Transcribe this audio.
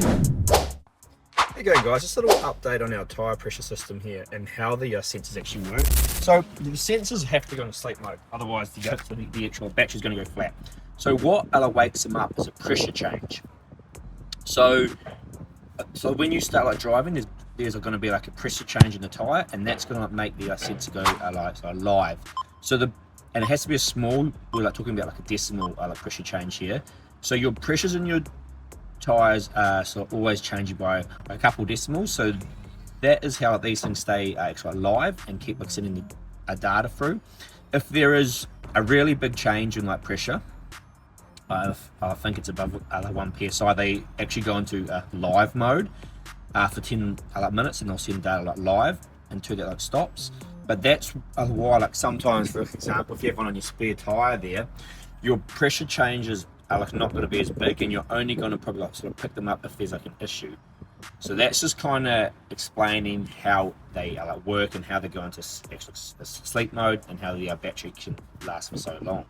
There you go, guys, just a little update on our tyre pressure system here and how the sensors actually work. So the sensors have to go into sleep mode, otherwise the actual battery is going to go flat. So what wakes them up is a pressure change. So when you start like driving, there's going to be like a pressure change in the tyre, and that's going to make the sensor go live. And it has to be a small, we're like talking about like a decimal like pressure change here. So your pressures in your tyres are always changing by a couple decimals. So that is how these things stay actually alive and keep sending the data through. If there is a really big change in like pressure, I think it's above 1 psi, they actually go into live mode for 10 minutes, and they'll send data like live until that like stops. But that's why, like, sometimes, for example, if you have one on your spare tire there, your pressure changes are like not going to be as big, and you're only going to probably like sort of pick them up if there's like an issue. So that's just kind of explaining how they like work and how they go into actual sleep mode and how the battery can last for so long.